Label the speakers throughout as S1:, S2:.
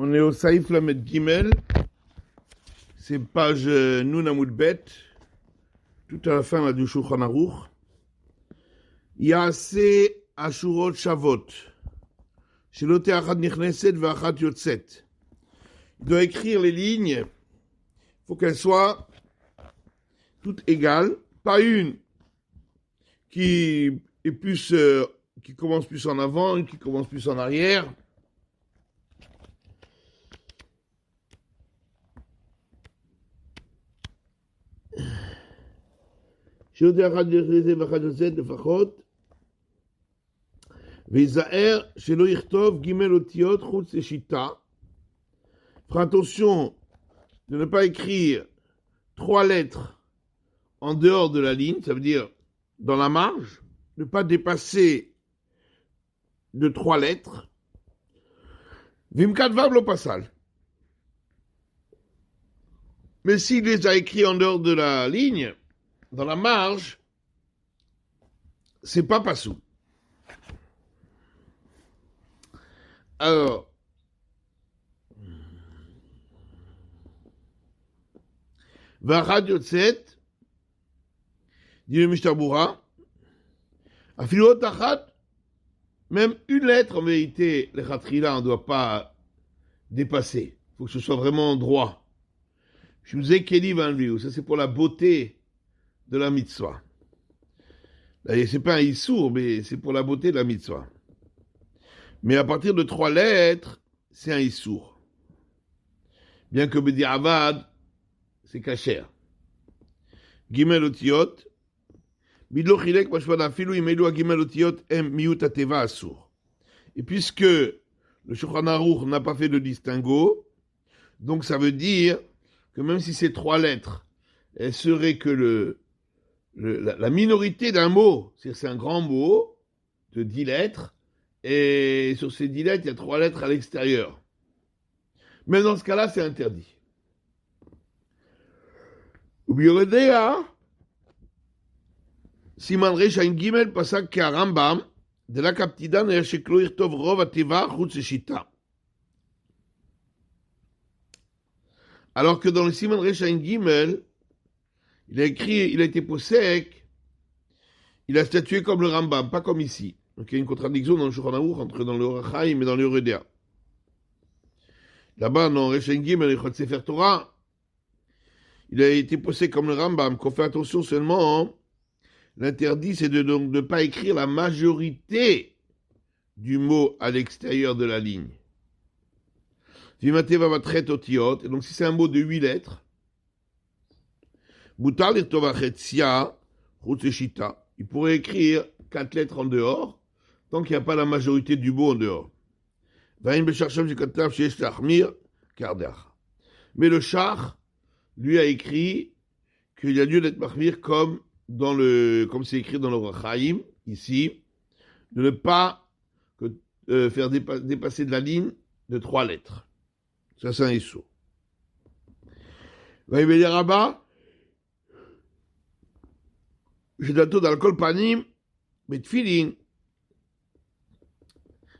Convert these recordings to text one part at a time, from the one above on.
S1: On est au Saïf Lamed Gimel, c'est page Nun Amud Bet, tout à la fin là, du Shulchan Aruch. Yaaseh Ashurot Shavot, Shelo Te'achad Nichneset Ve'achad Yotzet. Il doit écrire les lignes, il faut qu'elles soient toutes égales, pas une qui est plus, qui commence plus en avant, une qui commence plus en arrière. Shelo Te'achad Nichneset Ve'achad Yotzet לפחות. ויזהר שלא יכתוב ג' אותיות חוץ לשיטה. Fera attention de ne pas écrire 3 lettres en dehors de la ligne, ça veut dire dans la marge, ne pas dépasser de 3 lettres. Vimkatvav lo pasal. Mais s'il les a écrits en dehors de la ligne, dans la marge, c'est pas passou. Alors, Vachad Yotzet, dit le Mishtabura, Afilot Achat, même une lettre en vérité, le Khatrila, on ne doit pas dépasser. Il faut que ce soit vraiment droit. Je vous ai Keli Vanviu, ça c'est pour la beauté de la mitzvah. C'est pas un issour, mais c'est pour la beauté de la mitzvah. Mais à partir de 3 lettres, c'est un issour. Bien que Bedi Avad, c'est kasher. Gimel Otiot, Midlo Chilek Mashvad Afilu Imelu a Gimel Otiot Em Miut Ateva Asur. Et puisque le Shulchan Aruch n'a pas fait de distinguo, donc ça veut dire que même si c'est 3 lettres, elles seraient que la minorité d'un mot, c'est un grand mot de 10 lettres, et sur ces 10 lettres, il y a 3 lettres à l'extérieur. Mais dans ce cas-là, c'est interdit. Ubiyodea, Siman Resh Ain Gimel Pasak Ke Rambam, de la Kaptidan et Sheklo Irtov Rov Ateva Chutz Shita. Alors que dans le Siman Resh Ain Gimel, il a été possèque, il a statué comme le Rambam, pas comme ici. Donc il y a une contradiction dans le Shulchan Aruch entre dans le Orach Chaim et dans le Yoreh Deah. Là-bas, dans Resh Ain Gimel et Sefer Torah, il a été posé comme le Rambam, qu'on fait attention seulement. Hein. L'interdit, c'est de ne pas écrire la majorité du mot à l'extérieur de la ligne. Et donc si c'est un mot de 8 lettres, il pourrait écrire 4 lettres en dehors, tant qu'il n'y a pas la majorité du mot en dehors. Mais le Shach, lui, a écrit qu'il y a lieu d'être mahmir comme c'est écrit dans le Orach Chaim, ici, de ne pas faire dépasser de la ligne de 3 lettres. Ça, c'est un issou. Va y venir là-bas, j'ai dato dans le kol panim, mais tfilin,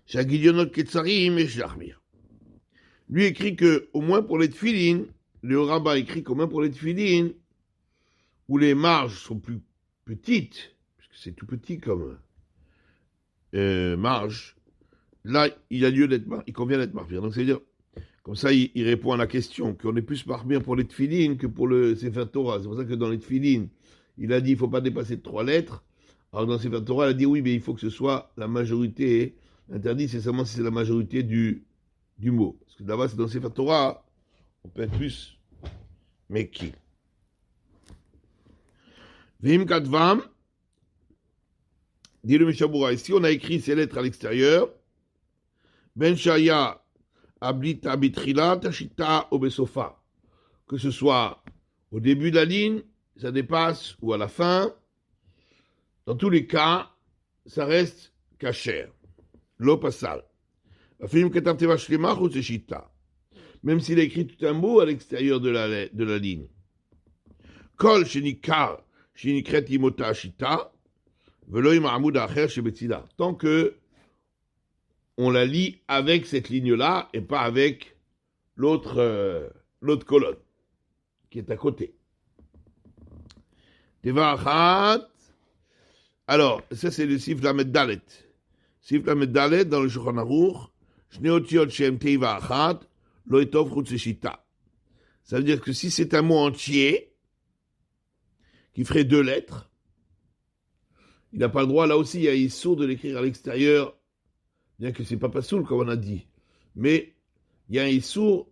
S1: Shagidionot Ketsarim et Shachmir. Lui écrit que, au moins pour les tfilin, le rabbin écrit qu'au moins pour les tfilin, où les marges sont plus petites, puisque c'est tout petit comme marge, là, il convient d'être marmire. Donc, c'est-à-dire, comme ça, il répond à la question, qu'on est plus marmire pour les tfilin que pour le Sefer Torah. C'est pour ça que dans les tfilin, il a dit, il ne faut pas dépasser de 3 lettres. Alors, dans le Sefer Torah, il a dit, oui, mais il faut que ce soit la majorité. L'interdit, c'est seulement si c'est la majorité du mot. Parce que là-bas, c'est dans le Sefer Torah, on peut être plus meki. Vim Katvam, dit le Mishabura, ici on a écrit ces lettres à l'extérieur, Ben Shaya, Ablita Bitrila, Tashita, Obesofa, que ce soit au début de la ligne, ça dépasse, ou à la fin, dans tous les cas, ça reste kasher, l'opasal. Même s'il a écrit tout un mot à l'extérieur de la ligne. Kol shenikar, tant que on la lit avec cette ligne-là et pas avec l'autre colonne qui est à côté. Teva Achat. Alors, ça c'est le Sif Lamed Dalet. Sif Lamed Dalet dans le Shulchan Aruch, Shnei Otiot Shem Teva Achat, Lo Etov Chutz Shita. Ça veut dire que si c'est un mot entier, qui ferait 2 lettres, il n'a pas le droit, là aussi, il y a Issour de l'écrire à l'extérieur, bien que c'est pas Pasoul, comme on a dit. Mais il y a un Issour,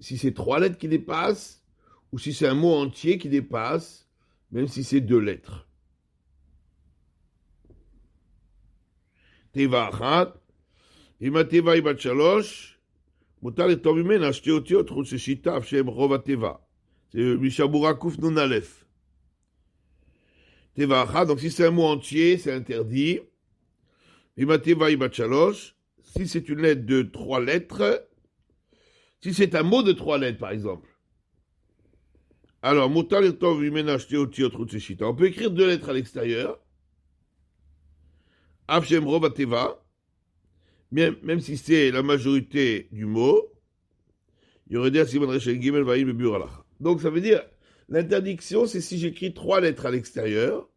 S1: si c'est 3 lettres qui dépassent, ou si c'est un mot entier qui dépasse, même si c'est 2 lettres. Teva Achat, Ima Teva Ibat Shalosh, Mutar Etov Imena Shte Otiot Chutz Shita Shem Rov HaTeva. C'est Mishabura Kuf Nun Aleph. Teva Achat, donc si c'est un mot entier, c'est interdit. Ima Teva Ibat Shalosh, si c'est une lettre de 3 lettres, si c'est un mot de 3 lettres, par exemple. Alors, Mutar Etov Imena Shte Otiot Chutz Shita. On peut écrire 2 lettres à l'extérieur. Avshem Rov HaTeva. Même si c'est la majorité du mot, il y aurait dit à Simon Rechel Gimel Vaïm et Buralach. Donc ça veut dire, l'interdiction, c'est si j'écris 3 lettres à l'extérieur,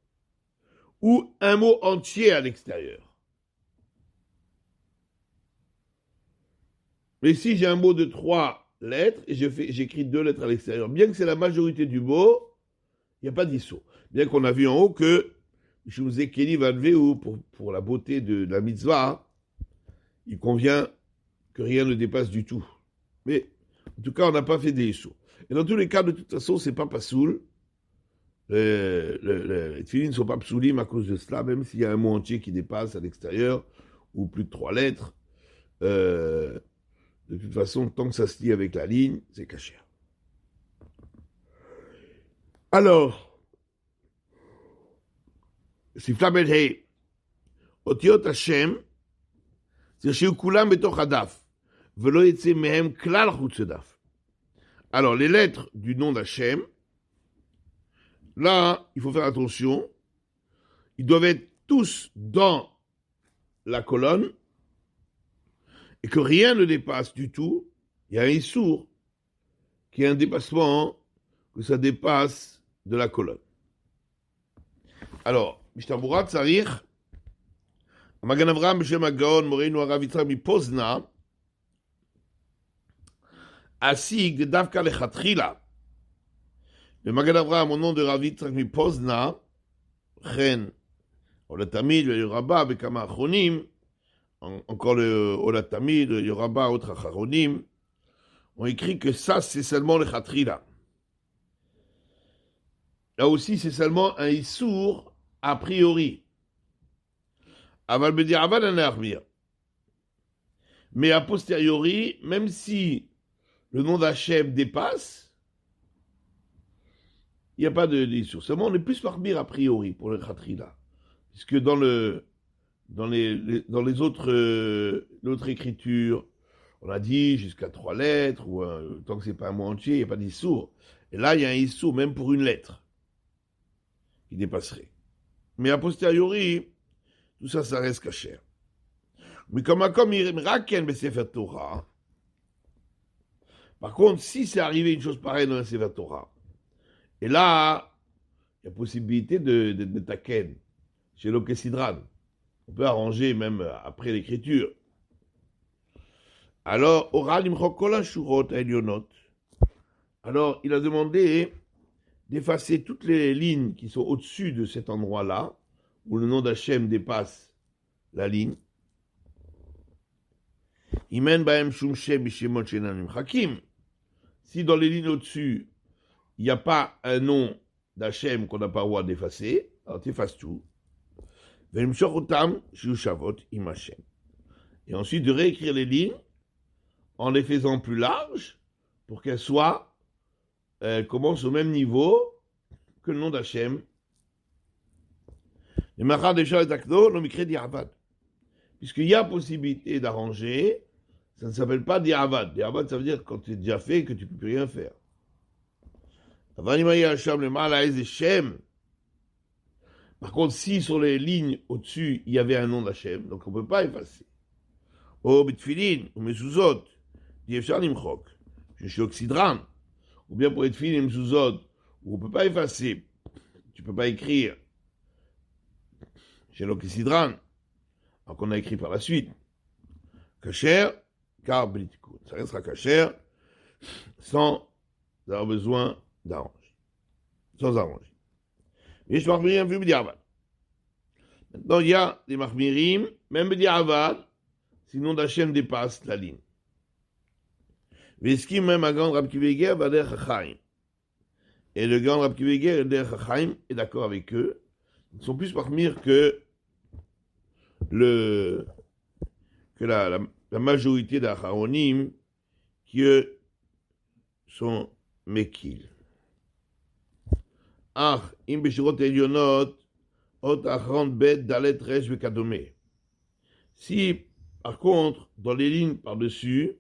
S1: ou un mot entier à l'extérieur. Mais si j'ai un mot de 3 lettres, et j'écris 2 lettres à l'extérieur, bien que c'est la majorité du mot, il n'y a pas d'issue. Bien qu'on a vu en haut que, je vous ai Keli Van Veu, pour la beauté de la mitzvah, il convient que rien ne dépasse du tout. Mais, en tout cas, on n'a pas fait des issours. Et dans tous les cas, de toute façon, c'est pas pasoul. Les tefilines ne sont pas psoulim à cause de cela, même s'il y a un mot entier qui dépasse à l'extérieur, ou plus de 3 lettres. De toute façon, tant que ça se lie avec la ligne, c'est caché. Alors, Sifla Ben Hei, Otiot Hashem, alors, les lettres du nom d'Hachem, là, il faut faire attention, ils doivent être tous dans la colonne, et que rien ne dépasse du tout. Il y a un issour, qui est un dépassement, que ça dépasse de la colonne. Alors, Mishtabura Tsarir, Magan Avraham Beshem HaGaon, Moreinu Harav Yitzhak Mipozna, Asig de Davka Lechatchila. Le Magan Avraham, au nom de Rav Yitzhak Mipozna, Chen, Olatamid, le Yoraba, Bekama Achronim, encore le Olatamid, le Yoraba, autre Achronim, ont écrit que ça, c'est seulement le Chatchila. Là aussi, c'est seulement un Issour a priori. Aval Bedir Aval un armir. Mais a posteriori, même si le nom d'Hachem dépasse, il n'y a pas d'issue. Seulement, on est plus marmir a priori pour le Khatrila. Puisque dans les autres écritures, on a dit jusqu'à 3 lettres, ou tant que c'est pas un mot entier, il n'y a pas d'issour. Et là, il y a un issour même pour une lettre qui dépasserait. Mais a posteriori, tout ça, ça reste caché. Mais comme il raken Sefer Torah, par contre, si c'est arrivé une chose pareille dans le Sefer Torah, et là, il y a possibilité de taken, chez l'Okesidran. On peut arranger même après l'écriture. Alors, Oral Imchokola Shurot Elionot. Alors, il a demandé d'effacer toutes les lignes qui sont au-dessus de cet endroit-là, où le nom d'Hachem dépasse la ligne. Imen Baem Shumshem Bishemot Shenanim Hakim. Si dans les lignes au-dessus, il n'y a pas un nom d'Hachem qu'on n'a pas le droit d'effacer, alors tu effaces tout. Veimshochotam Shushavot Im Hashem. Et ensuite de réécrire les lignes en les faisant plus larges pour qu'elles commencent au même niveau que le nom d'Hachem. Puisqu'il y a possibilité d'arranger, ça ne s'appelle pas diavad. Diavad, ça veut dire quand tu es déjà fait que tu ne peux plus rien faire. Par contre, si sur les lignes au-dessus, il y avait un nom d'Hachem, donc on ne peut pas effacer. Oh, bitfilin, ou mezuzot, diefshar nimchok. je suis oxydran, ou bien pour être fini mezuzot, où on ne peut pas effacer, tu ne peux pas écrire chez l'oxydran, alors qu'on a écrit par la suite, kasher, car blitikun, ça restera kasher, sans avoir besoin d'arranger, sans arranger. Et je marmirim vu b'diavad. Maintenant, il y a des marmirim, même b'diavad, sinon d'Hachem dépasse la ligne. Veskim même à Gand Rab Kiva Eger va der Chachaim. Et le Gand Rab Kiva Eger et der Chachaim est d'accord avec eux. Ils sont plus marmir que la majorité d'Acharonim qui eux sont Mekil. Ach, im beshirot elionot, ot achron bet dalet resh vekadome. Si, par contre, dans les lignes par-dessus,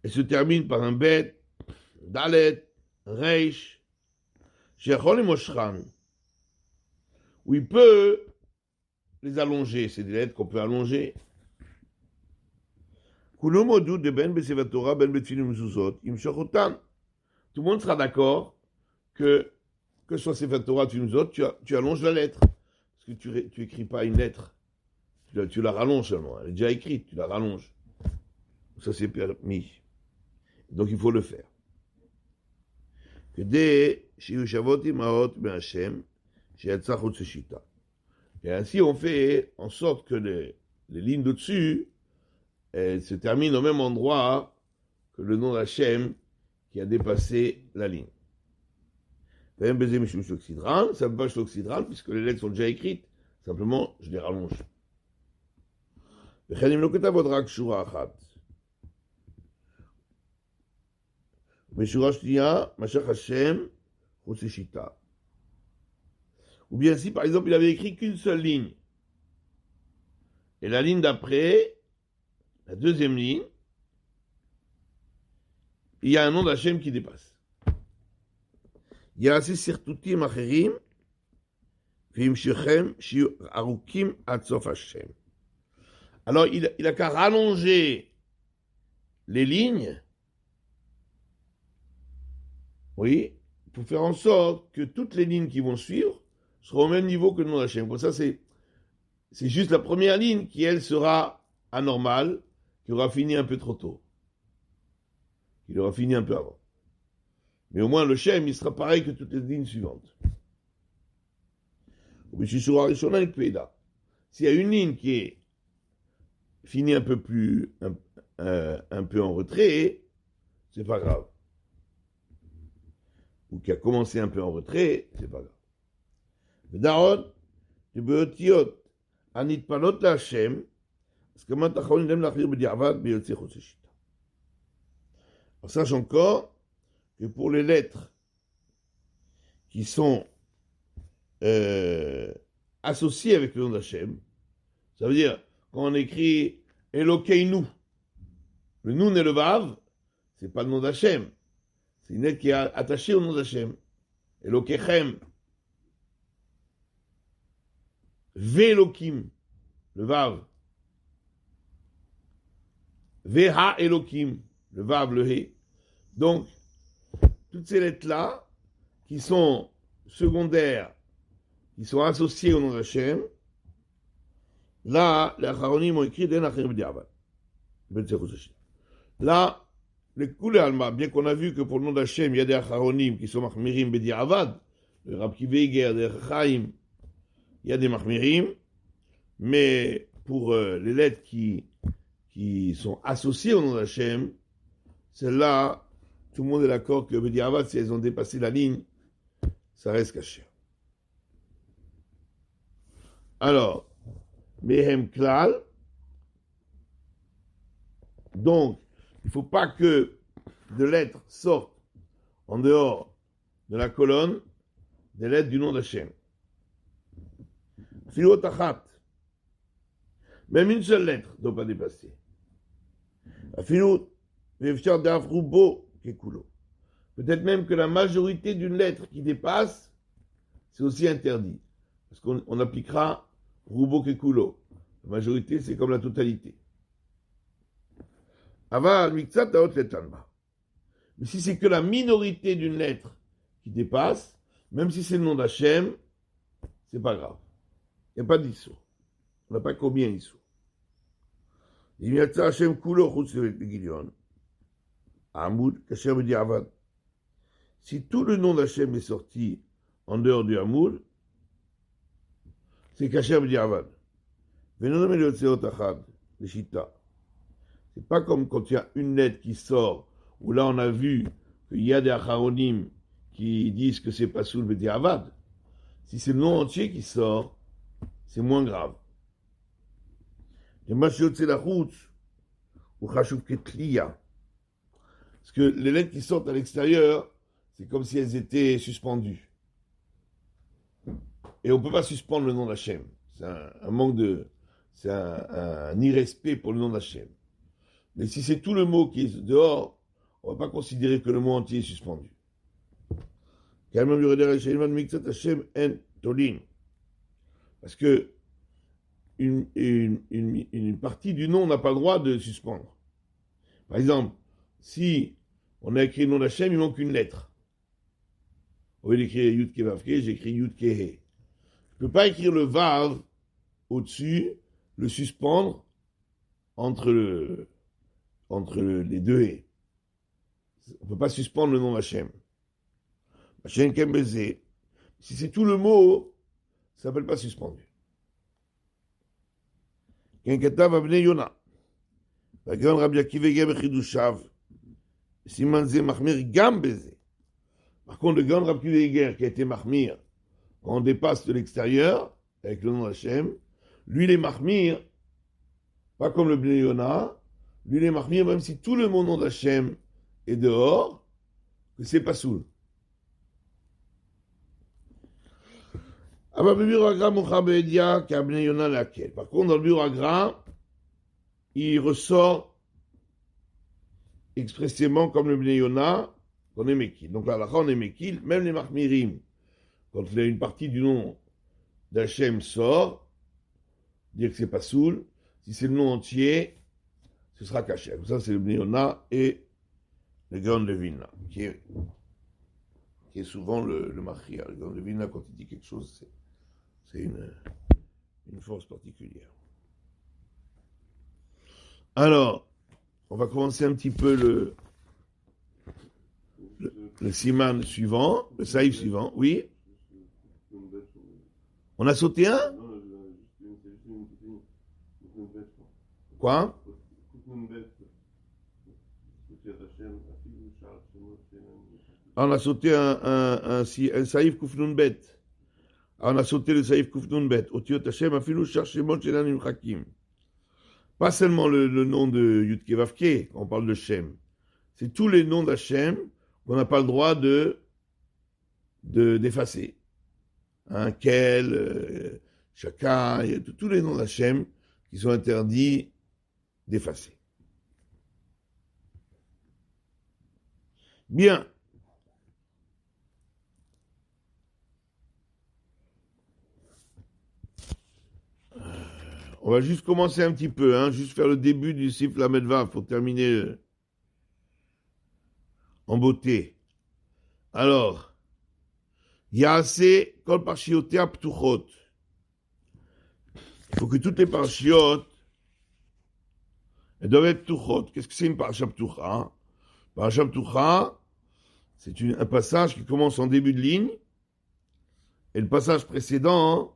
S1: elle se termine par un bet, dalet, reish, shechol et moshran, où il peut les allonger, c'est des lettres qu'on peut allonger. Kulum odou de ben besevatora, ben betfilim zuzot, im shochotan. Tout le monde sera d'accord que ce soit Sefer Torah, tu allonges la lettre. Parce que tu écris pas une lettre. Tu la rallonges seulement. Elle est déjà écrite, tu la rallonges. Ça, c'est permis. Donc, il faut le faire. Que dès Shiushavot Imaot Ben Hashem, Shiatzachot Seshita. Et ainsi, on fait en sorte que les lignes de-dessus, elles se terminent au même endroit que le nom d'Hachem qui a dépassé la ligne. Ça ne veut pas l'oxydral, puisque les lettres sont déjà écrites. Simplement, je les rallonge. Ou bien si, par exemple, il avait écrit qu'une seule ligne, et la ligne d'après, la deuxième ligne, il y a un nom d'Hachem qui dépasse. Ya'aseh sirtutim acherim, v'imshechem shiu arukim ad sof Hashem. Alors, il a qu'à rallonger les lignes, oui, pour faire en sorte que toutes les lignes qui vont suivre seront au même niveau que le nom d'Hachem. Pour ça, c'est juste la première ligne qui, elle, sera anormale, qui aura fini un peu trop tôt. Il aura fini un peu avant. Mais au moins, le Shem, il sera pareil que toutes les lignes suivantes. S'il y a une ligne qui est finie un peu en retrait, c'est pas grave. Ou qui a commencé un peu en retrait, c'est pas grave. Daron, tu peux otiot, anit palot la Hashem, parce que maintenant, on aime l'achir b'diavad, b'yotzeh chotzeshita. Alors, sache encore que pour les lettres qui sont associées avec le nom d'Hachem, ça veut dire, quand on écrit Elokeinu, le Nun et le Vav, c'est pas le nom d'Hachem, c'est une lettre qui est attachée au nom d'Hachem. Elokechem, Ve'elokim, le Vav, Ve'ha Elokim, le Vav, le He. Donc, toutes ces lettres-là, qui sont secondaires, qui sont associées au nom d'Hachem, là, les Acharonim ont écrit Den Achir B'diavad. Là, les Koulé Alma, bien qu'on a vu que pour le nom d'Hachem, il y a des Acharonim qui sont Machmirim B'diavad, le Rab Kiva Eger, des Chachaim, il y a des Machmirim, mais pour les lettres qui sont associées au nom d'Hachem, celles-là, tout le monde est d'accord que B'diavad, si elles ont dépassé la ligne, ça reste caché. Alors, Mehem Klal, donc, il ne faut pas que de lettres sortent en dehors de la colonne des lettres du nom d'Hachem. Filot Achat, même une seule lettre ne doit pas dépasser. Filot, Vefchar Daf Rubo, peut-être même que la majorité d'une lettre qui dépasse, c'est aussi interdit. Parce qu'on appliquera Rubo Kekulo. La majorité, c'est comme la totalité. Ava Miktsat Taot Letanba. Mais si c'est que la minorité d'une lettre qui dépasse, même si c'est le nom d'Hachem, c'est pas grave. Il n'y a pas d'issur. On n'a pas combien d'issur. Il y a Hachem Kulo Chutz Gilion. Hamoud, Kasher B'diavad. Si tout le nom d'Hachem est sorti en dehors du Hamoud, c'est Kasher B'diavad. Venon Meliotzeo Tachad, le Shita. C'est pas comme quand il y a une lettre qui sort, où là on a vu qu'il y a des acharonim qui disent que c'est pas sous le B'diavad. Si c'est le nom entier qui sort, c'est moins grave. Parce que les lettres qui sortent à l'extérieur, c'est comme si elles étaient suspendues. Et on ne peut pas suspendre le nom d'Hachem. C'est un manque de... C'est un irrespect pour le nom d'Hachem. Mais si c'est tout le mot qui est dehors, on ne va pas considérer que le mot entier est suspendu. Parce que une partie du nom n'a pas le droit de suspendre. Par exemple, si on a écrit le nom d'Hachem, il manque une lettre. Au lieu d'écrire Yud Ke Vav Ke, j'écris Yud Ke He. Je ne peux pas écrire le Vav au-dessus, le suspendre entre les deux He. On ne peut pas suspendre le nom d'Hachem. Hachem Kembeze. Si c'est tout le mot, ça ne s'appelle pas suspendu. Ken Katav Abnei Yona. והגאון רבי עקיבא הגיע בחידושיו, סימן זה מחמיר גם בזה. Par contre, le Gaon Rabbi Yeger qui a été mahmir, quand on dépasse de l'extérieur, avec le nom d'Hachem, lui, il est mahmir, pas comme le Bnei Yona, lui, il est mahmir, même si tout le nom d'Hachem est dehors, que c'est pas soul. Par contre, dans le Buragra, il ressort expressément comme le Bnei Yona, qu'on est Mekil. Donc là, on est Mekil, même les Mahmirim, quand une partie du nom d'Hachem sort, dire que c'est pas soul, si c'est le nom entier, ce sera Kachem. Ça, c'est le Bnei Yona et le Gaon de Vilna, qui est souvent le Machia. Le Gaon de Vilna, quand il dit quelque chose, c'est une force particulière. Alors, on va commencer un petit peu le siman suivant, le saïf suivant, oui. On a sauté un? Quoi? On a sauté un saïf kufnun bet. On a sauté le saïf kufnun bet. Otiot Hashem afilu shar shemot shenanim chakim. Pas seulement le nom de Yud Ke Vav Ke, on parle de Shem. C'est tous les noms d'Hachem qu'on n'a pas le droit d'effacer. Kel, Shaka, tous les noms d'Hachem qui sont interdits d'effacer. Bien. On va juste commencer un petit peu, juste faire le début du Sif Lamed Vav pour terminer en beauté. Alors, Yaase Kol Parshiotea Ptuchot. Il faut que toutes les parshiotes, elles doivent être Ptuchot. Qu'est-ce que c'est une Parsha Ptucha? Parsha Ptucha, c'est un passage qui commence en début de ligne, et le passage précédent,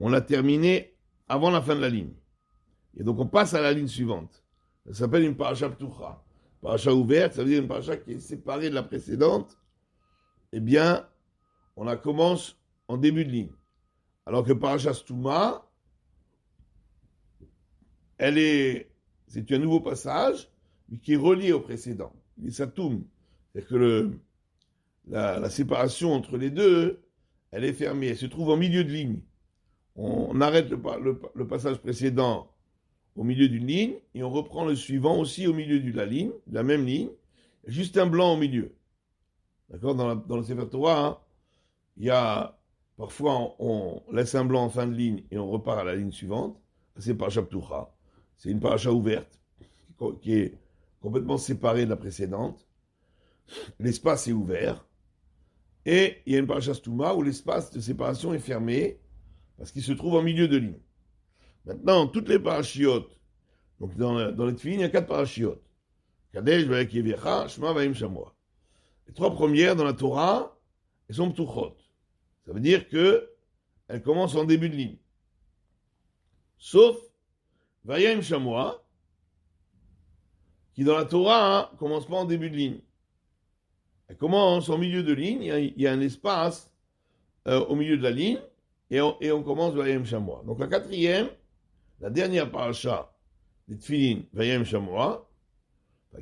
S1: on l'a terminé avant la fin de la ligne. Et donc on passe à la ligne suivante. Ça s'appelle une Parasha Ptucha. Parasha ouverte, ça veut dire une Parasha qui est séparée de la précédente. Eh bien, on la commence en début de ligne. Alors que Parasha Stuma, c'est un nouveau passage, mais qui est relié au précédent. Il est Satoum. C'est-à-dire que la séparation entre les deux, elle est fermée. Elle se trouve en milieu de ligne. On arrête le passage précédent au milieu d'une ligne et on reprend le suivant aussi au milieu de la même ligne, juste un blanc au milieu. D'accord? Dans le Sefer Torah, il y a parfois on laisse un blanc en fin de ligne et on repart à la ligne suivante. C'est Parasha Ptucha. C'est une Parasha ouverte qui est complètement séparée de la précédente. L'espace est ouvert. Et il y a une paracha Stouma où l'espace de séparation est fermé parce qu'il se trouve en milieu de ligne. Maintenant, toutes les parachiotes, donc dans les tefilin, il y a 4 parachiotes. Kadesh, Vayek Yevecha, Shema, Vayim Shamoa. Les 3 premières dans la Torah, elles sont ptuchot. Ça veut dire qu'elles commencent en début de ligne. Sauf Vayim Shamoa, qui dans la Torah commence pas en début de ligne. Elle commence en milieu de ligne, il y a un espace au milieu de la ligne, et on commence Vayem Shamoa. Donc la 4e, la dernière paracha des Tfilin, Vayem Shamoa,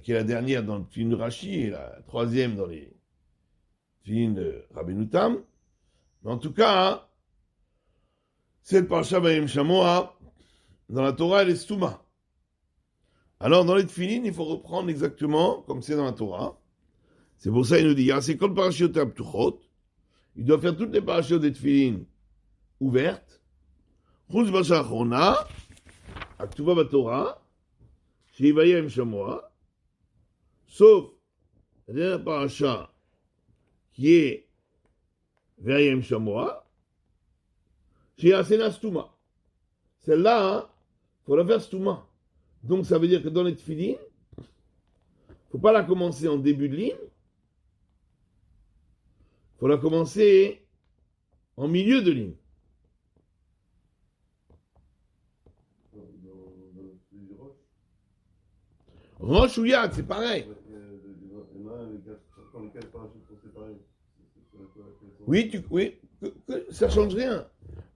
S1: qui est la dernière dans le Tfilin de Rashi, et la 3e dans les Tfilin de Rabbeinu Tam. Mais en tout cas, cette paracha Vayem Shamoa, dans la Torah, elle est Stouma. Alors dans les Tfilin, il faut reprendre exactement comme c'est dans la Torah. C'est pour ça qu'il nous dit, c'est quand le parachute est ptuchot, il doit faire toutes les parachutes des tefilin ouvertes, chutz basha achrona, aktuva batorah, sheyivayem shamoa, sauf la dernière paracha qui est vayem shamoa, sheyasena stouma. Celle-là, il faut la faire stouma. Donc ça veut dire que dans les tefilin, il ne faut pas la commencer en début de ligne, il faut la commencer en milieu de ligne. Roche ou Yad, c'est pareil. Oui, ça ne change rien.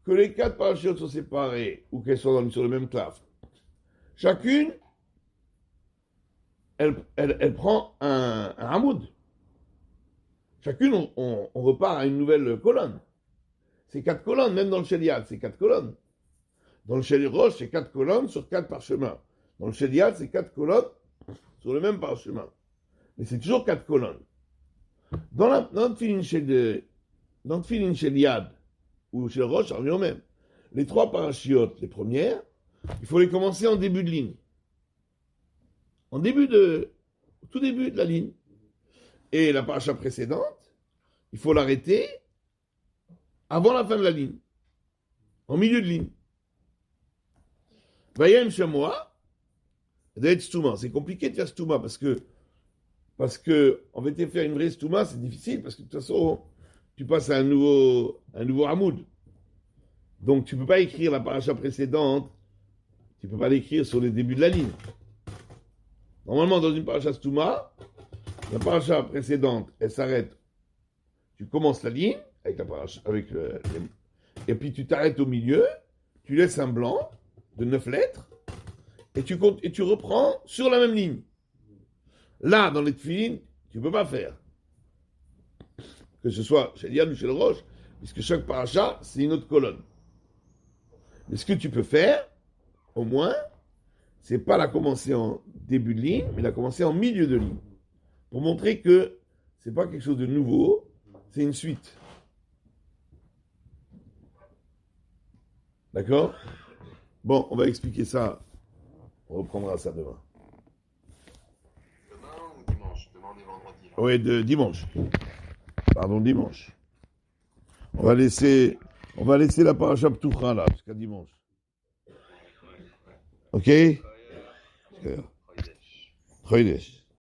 S1: Que les 4 parachutes soient séparés ou qu'elles soient sur le même clave. Chacune, elle prend un hamoud. Chacune, on repart à une nouvelle colonne. C'est 4 colonnes, même dans le Sheliad, c'est 4 colonnes. Dans le Sheli Roche, c'est 4 colonnes sur 4 parchemins. Dans le Sheliad, c'est 4 colonnes sur le même parchemin. Mais c'est toujours 4 colonnes. Dans le Tfilin Sheliad, ou chez le Roche, ça revient au même. Les 3 parachiotes, les premières, il faut les commencer en début de ligne. Au tout début de la ligne. Et la paracha précédente, il faut l'arrêter avant la fin de la ligne, en milieu de ligne. Vayem Shamoa, d'être Stouma. C'est compliqué de faire Stouma parce que en fait, faire une vraie Stouma, c'est difficile parce que de toute façon, tu passes à un nouveau Hamoud. Donc, tu ne peux pas écrire la paracha précédente, tu ne peux pas l'écrire sur les débuts de la ligne. Normalement, dans une paracha Stouma, la paracha précédente, elle s'arrête. Tu commences la ligne avec la paracha, et puis tu t'arrêtes au milieu, tu laisses un blanc de 9 lettres, et tu reprends sur la même ligne. Là, dans les tefilin, tu ne peux pas faire. Que ce soit chez Liad ou chez le Roche, puisque chaque paracha, c'est une autre colonne. Mais ce que tu peux faire, au moins, c'est pas la commencer en début de ligne, mais la commencer en milieu de ligne. Pour montrer que c'est pas quelque chose de nouveau, c'est une suite. D'accord? Bon, on va expliquer ça. On reprendra ça demain.
S2: Demain ou dimanche? Demain on est vendredi.
S1: Oui, dimanche. Pardon, dimanche. On va laisser la paracha Ptucha là, jusqu'à dimanche. Ok? Chodesh.